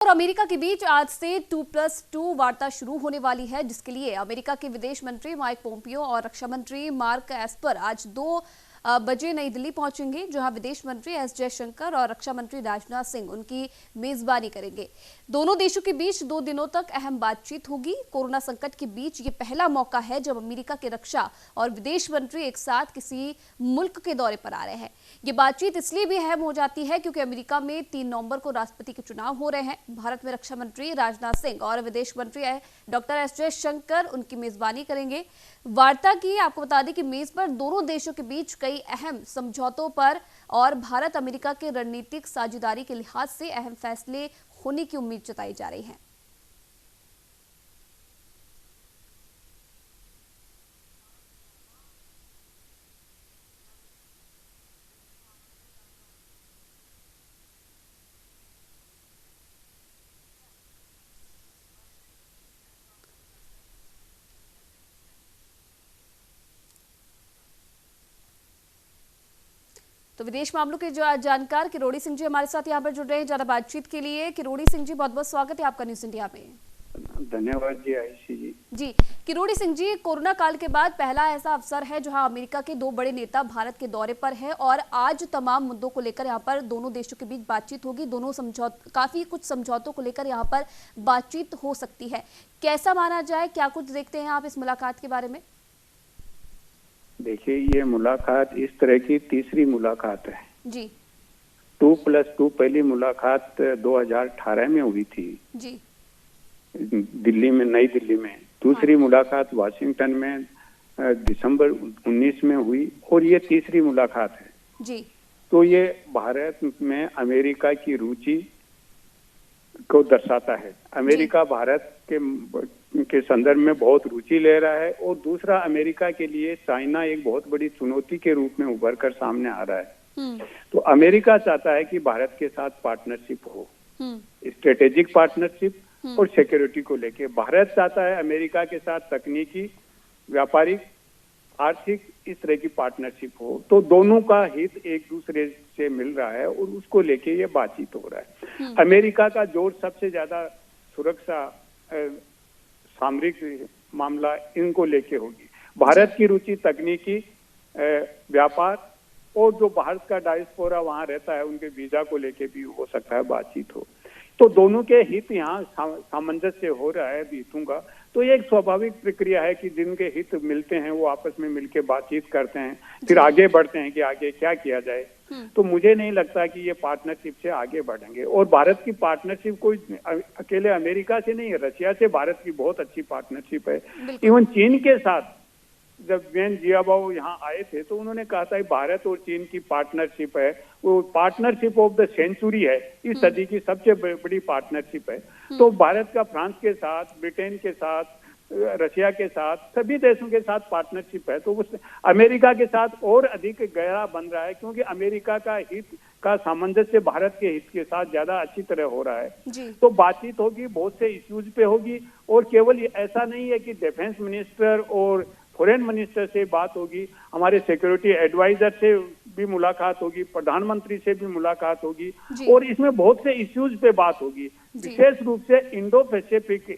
और अमेरिका के बीच आज से 2+2 वार्ता शुरू होने वाली है, जिसके लिए अमेरिका के विदेश मंत्री माइक पोम्पियो और रक्षा मंत्री मार्क एस्पर आज 2 बजे नई दिल्ली पहुंचेंगे, जहां विदेश मंत्री एस जयशंकर और रक्षा मंत्री राजनाथ सिंह उनकी मेजबानी करेंगे। दोनों देशों के बीच 2 दिनों तक अहम बातचीत होगी। कोरोना संकट के बीच ये पहला मौका है जब अमेरिका के रक्षा और विदेश मंत्री एक साथ किसी मुल्क के दौरे पर आ रहे हैं। ये बातचीत इसलिए भी अहम हो जाती है क्योंकि अमेरिका में 3 नवंबर को राष्ट्रपति के चुनाव हो रहे हैं। भारत में रक्षा मंत्री राजनाथ सिंह और विदेश मंत्री डॉक्टर एस जयशंकर उनकी मेजबानी करेंगे। वार्ता की आपको बता दें कि मेज पर दोनों देशों के बीच कई अहम समझौतों पर और भारत अमेरिका के रणनीतिक साझेदारी के लिहाज से अहम फैसले होने की उम्मीद जताई जा रही है। तो विदेश मामलों के जो जानकार किरोड़ी सिंह जी हमारे साथ यहाँ पर जुड़ रहे हैं ज्यादा बातचीत के लिए। किरोड़ी सिंह जी, बहुत बहुत स्वागत है आपका न्यूज इंडिया में। धन्यवाद जी आयुषी जी। जी किरोड़ी सिंह जी, कोरोना काल के बाद पहला ऐसा अवसर है जहां अमेरिका के 2 बड़े नेता भारत के दौरे पर हैं और आज तमाम मुद्दों को लेकर यहां पर दोनों देशों के बीच बातचीत होगी। दोनों काफी कुछ समझौतों को लेकर यहां पर बातचीत हो सकती है। कैसा माना जाए, क्या कुछ देखते हैं आप इस मुलाकात के बारे में? देखिए, ये मुलाकात इस तरह की तीसरी मुलाकात है जी। 2+2 पहली मुलाकात 2018 में हुई थी जी दिल्ली में, नई दिल्ली में। दूसरी मुलाकात वाशिंगटन में दिसंबर 19 में हुई और ये तीसरी मुलाकात है जी। तो ये भारत में अमेरिका की रुचि को दर्शाता है। अमेरिका भारत के संदर्भ में बहुत रुचि ले रहा है और दूसरा, अमेरिका के लिए चाइना एक बहुत बड़ी चुनौती के रूप में उभर कर सामने आ रहा है। तो अमेरिका चाहता है कि भारत के साथ पार्टनरशिप हो, स्ट्रेटेजिक पार्टनरशिप और सिक्योरिटी को लेके। भारत चाहता है अमेरिका के साथ तकनीकी, व्यापारिक, आर्थिक, इस तरह की पार्टनरशिप हो। तो दोनों का हित एक दूसरे से मिल रहा है और उसको लेके ये बातचीत हो रहा है। अमेरिका का जोर सबसे ज्यादा सुरक्षा, सामरिक मामला, इनको लेके होगी। भारत की रुचि तकनीकी, व्यापार और जो भारत का डायस्पोरा वहां रहता है उनके वीजा को लेके भी हो सकता है बातचीत हो। तो दोनों के हित यहाँ सामंजस्य हो रहा है हितों का। तो ये एक स्वाभाविक प्रक्रिया है कि जिनके हित मिलते हैं वो आपस में मिलकर बातचीत करते हैं, फिर आगे बढ़ते हैं कि आगे क्या किया जाए। तो मुझे नहीं लगता कि ये पार्टनरशिप से आगे बढ़ेंगे। और भारत की पार्टनरशिप कोई अकेले अमेरिका से नहीं है, रशिया से भारत की बहुत अच्छी पार्टनरशिप है। इवन चीन के साथ जब वेन जियाबाओ यहाँ आए थे तो उन्होंने कहा था भारत और चीन की पार्टनरशिप है, वो पार्टनरशिप ऑफ द सेंचुरी है, इस सदी की सबसे बड़ी पार्टनरशिप है। तो भारत का फ्रांस के साथ, ब्रिटेन के साथ, रशिया के साथ, सभी देशों के साथ पार्टनरशिप है। तो उस अमेरिका के साथ और अधिक गहरा बन रहा है क्योंकि अमेरिका का हित का सामंजस्य भारत के हित के साथ ज्यादा अच्छी तरह हो रहा है। तो बातचीत होगी, बहुत से इश्यूज पे होगी और केवल ऐसा नहीं है कि डिफेंस मिनिस्टर और फॉरेन मिनिस्टर से बात होगी, हमारे सिक्योरिटी एडवाइजर से भी मुलाकात होगी, प्रधानमंत्री से भी मुलाकात होगी और इसमें बहुत से इश्यूज पे बात होगी। विशेष रूप से इंडो पैसिफिक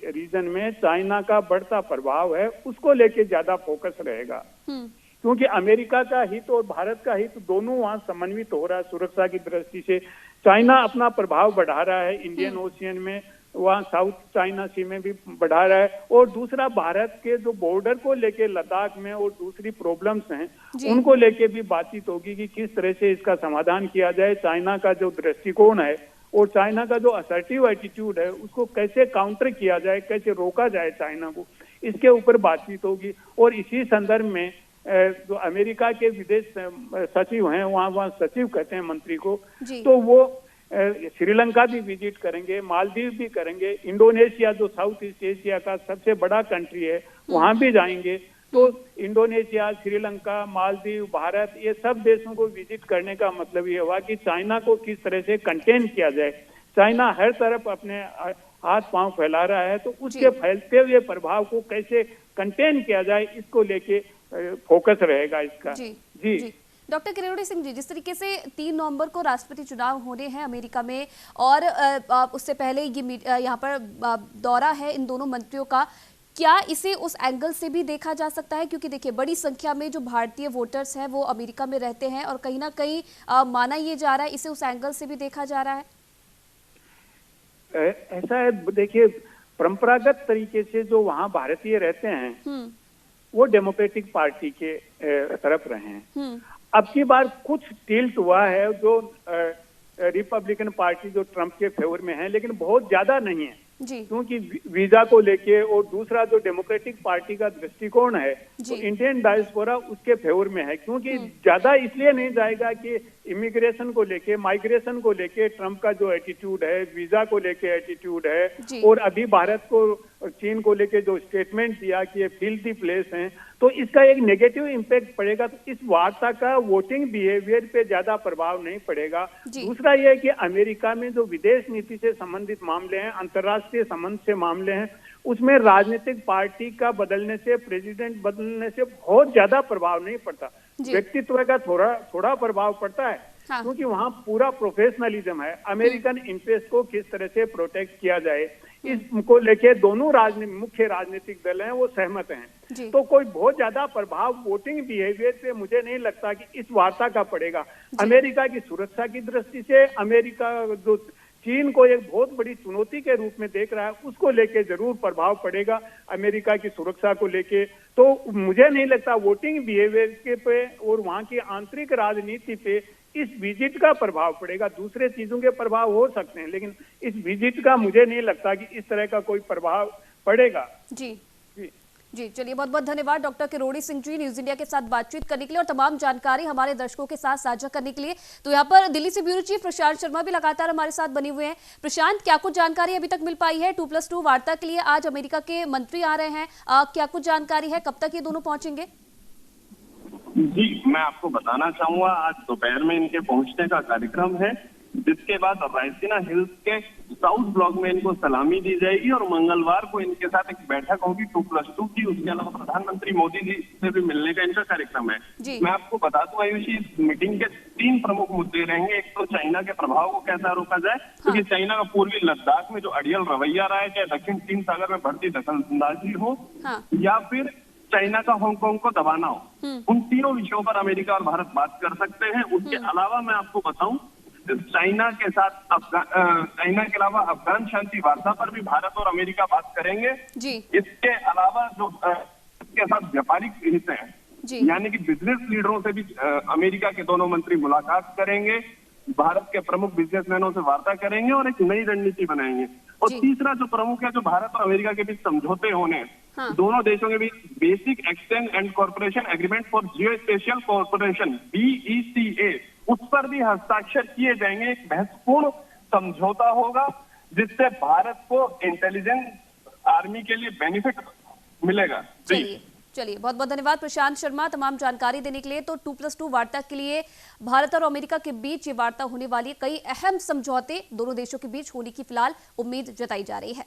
रीजन में चाइना का बढ़ता प्रभाव है, उसको लेके ज्यादा फोकस रहेगा क्योंकि अमेरिका का हित और भारत का हित दोनों वहां समन्वित हो रहा है। सुरक्षा की दृष्टि से चाइना अपना प्रभाव बढ़ा रहा है इंडियन ओशियन में, वहाँ साउथ चाइना सी में भी बढ़ा रहा है। और दूसरा, भारत के जो बॉर्डर को लेके लद्दाख में और दूसरी प्रॉब्लम्स हैं उनको लेके भी बातचीत होगी कि किस तरह से इसका समाधान किया जाए। चाइना का जो दृष्टिकोण है और चाइना का जो असर्टिव एटीट्यूड है उसको कैसे काउंटर किया जाए, कैसे रोका जाए चाइना को, इसके ऊपर बातचीत होगी। और इसी संदर्भ में जो अमेरिका के विदेश सचिव हैं, वहाँ सचिव कहते हैं मंत्री को, तो वो श्रीलंका भी विजिट करेंगे, मालदीव भी करेंगे, इंडोनेशिया जो साउथ ईस्ट एशिया का सबसे बड़ा कंट्री है वहां भी जाएंगे। तो इंडोनेशिया, श्रीलंका, मालदीव, भारत, ये सब देशों को विजिट करने का मतलब ये हुआ कि चाइना को किस तरह से कंटेन किया जाए। चाइना हर तरफ अपने हाथ पांव फैला रहा है, तो उसके फैलते हुए प्रभाव को कैसे कंटेन किया जाए, इसको लेके फोकस रहेगा इसका। जी। डॉक्टर किरोड़ी सिंह जी, जिस तरीके से 3 नवंबर को राष्ट्रपति चुनाव होने हैं अमेरिका में और उससे पहले ये यहाँ पर दौरा है इन दोनों मंत्रियों का, क्या इसे उस एंगल से भी देखा जा सकता है? क्योंकि देखिए बड़ी संख्या में जो भारतीय वोटर्स हैं वो अमेरिका में रहते हैं और कहीं ना कहीं माना ये जा रहा है, इसे उस एंगल से भी देखा जा रहा है। ऐसा है, देखिए परंपरागत तरीके से जो वहाँ भारतीय रहते हैं वो डेमोक्रेटिक पार्टी के तरफ रहे हैं। अब की बार कुछ टिल्ट हुआ है जो रिपब्लिकन पार्टी जो ट्रंप के फेवर में है, लेकिन बहुत ज्यादा नहीं है क्योंकि वीजा को लेके, और दूसरा जो डेमोक्रेटिक पार्टी का दृष्टिकोण है तो इंडियन डायस्पोरा उसके फेवर में है, क्योंकि ज्यादा इसलिए नहीं जाएगा कि इमिग्रेशन को लेके, माइग्रेशन को लेके ट्रंप का जो एटीट्यूड है, वीजा को लेके एटीट्यूड है, और अभी भारत को और चीन को लेके जो स्टेटमेंट दिया कि ये फिल्थी प्लेस हैं, तो इसका एक नेगेटिव इम्पैक्ट पड़ेगा। तो इस वार्ता का वोटिंग बिहेवियर पे ज्यादा प्रभाव नहीं पड़ेगा। दूसरा ये है कि अमेरिका में जो विदेश नीति से संबंधित मामले हैं, अंतर्राष्ट्रीय संबंध से मामले हैं, उसमें राजनीतिक पार्टी का बदलने से, प्रेसिडेंट बदलने से बहुत ज्यादा प्रभाव नहीं पड़ता। व्यक्तित्व का थोड़ा प्रभाव पड़ता है, क्योंकि वहाँ पूरा प्रोफेशनलिज्म है। अमेरिकन इंटरेस्ट को किस तरह से प्रोटेक्ट किया जाए, इसको लेके दोनों मुख्य राजनीतिक दल हैं वो सहमत हैं। तो कोई बहुत ज्यादा प्रभाव वोटिंग बिहेवियर पे मुझे नहीं लगता कि इस वार्ता का पड़ेगा। अमेरिका की सुरक्षा की दृष्टि से अमेरिका जो चीन को एक बहुत बड़ी चुनौती के रूप में देख रहा है, उसको लेके जरूर प्रभाव पड़ेगा अमेरिका की सुरक्षा को लेके। तो मुझे नहीं लगता वोटिंग बिहेवियर के पे और वहाँ की आंतरिक राजनीति पे इस विजिट का प्रभाव पड़ेगा। दूसरे चीजों के प्रभाव हो सकते हैं, लेकिन इस विजिट का मुझे नहीं लगता कि इस तरह का कोई प्रभाव पड़ेगा। जी चलिए, बहुत बहुत धन्यवाद doctor Kirori Singh ji, news India के साथ बातचीत करने के लिए और तमाम जानकारी हमारे दर्शकों के साथ साझा करने के लिए। तो यहाँ पर दिल्ली से ब्यूरो चीफ प्रशांत शर्मा भी लगातार हमारे साथ बने हुए हैं। प्रशांत, क्या कुछ जानकारी अभी तक मिल पाई है? 2+2 वार्ता के लिए आज अमेरिका के मंत्री आ रहे हैं, क्या कुछ जानकारी है, कब तक ये दोनों पहुंचेंगे? जी, मैं आपको बताना चाहूंगा आज दोपहर में इनके पहुंचने का कार्यक्रम है, जिसके बाद रायसीना हिल्स के साउथ ब्लॉक में इनको सलामी दी जाएगी और मंगलवार को इनके साथ एक बैठक होगी 2+2 की। उसके अलावा प्रधानमंत्री मोदी जी से भी मिलने का इनका कार्यक्रम है। मैं आपको बता दूं आयुषी, इस मीटिंग के 3 प्रमुख मुद्दे रहेंगे। एक तो चाइना के प्रभाव को कैसा रोका जाए, क्योंकि चाइना का पूर्वी लद्दाख में जो अड़ियल रवैया रहा है, चाहे दक्षिण चीन सागर में बढ़ती दखलंदाजी हो या फिर चाइना का हांगकांग को दबाना हो, उन तीनों विषयों पर अमेरिका और भारत बात कर सकते हैं। उसके अलावा मैं आपको बताऊं, चाइना के अलावा अफगान शांति वार्ता पर भी भारत और अमेरिका बात करेंगे। इसके अलावा जो इसके साथ व्यापारिक हिस्से हैं, यानी कि बिजनेस लीडरों से भी अमेरिका के दोनों मंत्री मुलाकात करेंगे, भारत के प्रमुख बिजनेसमैनों से वार्ता करेंगे और एक नई रणनीति बनाएंगे। और तीसरा जो प्रमुख है, जो भारत और अमेरिका के बीच समझौते होने, दोनों देशों के बीच basic exchange and corporation agreement for geo spatial corporation BECA, उस पर भी हस्ताक्षर किए जाएंगे। एक महत्वपूर्ण समझौता होगा जिससे भारत को इंटेलिजेंस आर्मी के लिए बेनिफिट मिलेगा। चलिए, बहुत बहुत धन्यवाद प्रशांत शर्मा तमाम जानकारी देने के लिए। तो 2+2 वार्ता के लिए भारत और अमेरिका के बीच ये वार्ता होने वाली है। कई अहम समझौते दोनों देशों के बीच होने की फिलहाल उम्मीद जताई जा रही है।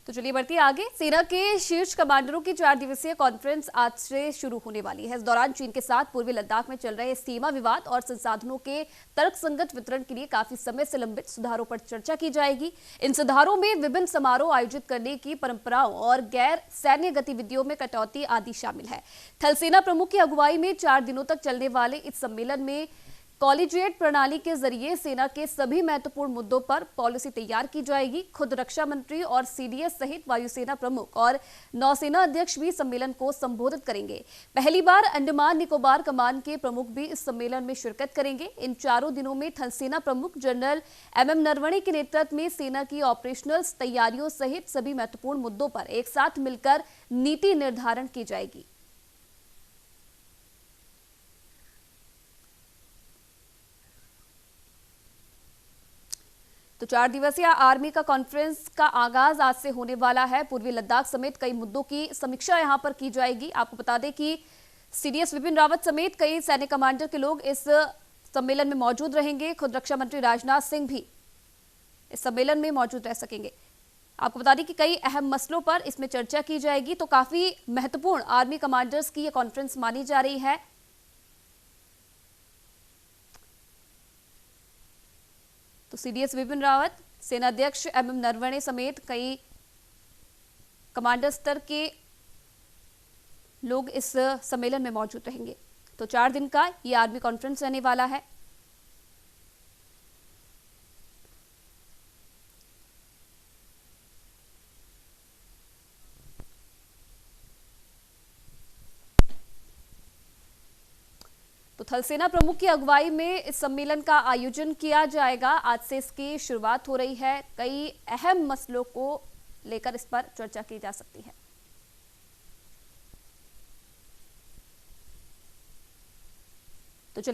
तो चलिए बढ़ती है आगे। सेना के शीर्ष कमांडरों की 4 दिवसीय कॉन्फ्रेंस आज से शुरू होने वाली है। इस दौरान चीन के साथ पूर्वी लद्दाख में चल रहे सीमा विवाद और संसाधनों के तर्कसंगत वितरण के लिए काफी समय से लंबित सुधारों पर चर्चा की जाएगी। इन सुधारों में विभिन्न समारोह आयोजित करने की परंपराओं और गैर सैन्य गतिविधियों में कटौती आदि शामिल है। थल सेना प्रमुख की अगुवाई में 4 दिनों तक चलने वाले इस सम्मेलन में कॉलेजिएट प्रणाली के जरिए सेना के सभी महत्वपूर्ण मुद्दों पर पॉलिसी तैयार की जाएगी। खुद रक्षा मंत्री और CDS सहित वायुसेना प्रमुख और नौसेना अध्यक्ष भी सम्मेलन को संबोधित करेंगे। पहली बार अंडमान निकोबार कमान के प्रमुख भी इस सम्मेलन में शिरकत करेंगे। इन 4 दिनों में थल सेना प्रमुख जनरल MM नरवणे के नेतृत्व में सेना की ऑपरेशनल तैयारियों सहित सभी महत्वपूर्ण मुद्दों पर एक साथ मिलकर नीति निर्धारण की जाएगी। तो 4 दिवसीय आर्मी का कॉन्फ्रेंस का आगाज आज से होने वाला है। पूर्वी लद्दाख समेत कई मुद्दों की समीक्षा यहां पर की जाएगी। आपको बता दें कि CDS विपिन रावत समेत कई सैन्य कमांडर के लोग इस सम्मेलन में मौजूद रहेंगे। खुद रक्षा मंत्री राजनाथ सिंह भी इस सम्मेलन में मौजूद रह सकेंगे। आपको बता दें कि कई अहम मसलों पर इसमें चर्चा की जाएगी, तो काफी महत्वपूर्ण आर्मी कमांडर्स की यह कॉन्फ्रेंस मानी जा रही है। तो सीडीएस विपिन रावत, सेनाध्यक्ष एमएम नरवणे समेत कई कमांडर स्तर के लोग इस सम्मेलन में मौजूद रहेंगे। तो 4 दिन का ये आर्मी कॉन्फ्रेंस रहने वाला है। तो थल सेना प्रमुख की अगुवाई में इस सम्मेलन का आयोजन किया जाएगा। आज से इसकी शुरुआत हो रही है। कई अहम मसलों को लेकर इस पर चर्चा की जा सकती है। तो चलिए